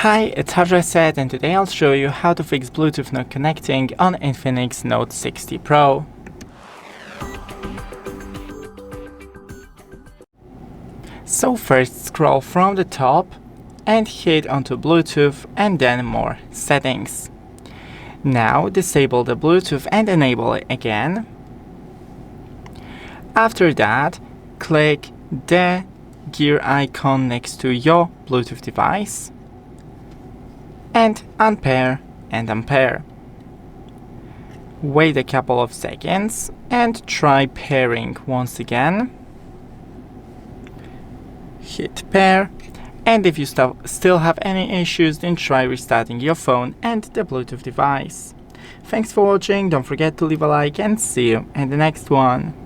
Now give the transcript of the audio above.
Hi, it's Reset, and today I'll show you how to fix Bluetooth not connecting on INFINIX Note 60 Pro. So first scroll from the top and hit onto Bluetooth and then more settings. Now disable the Bluetooth and enable it again. After that, click the gear icon next to your Bluetooth device and unpair and unpair. Wait a couple of seconds and try pairing once again. Hit pair, and if you still have any issues, then try restarting your phone and the Bluetooth device. Thanks for watching, don't forget to leave a like and see you in the next one.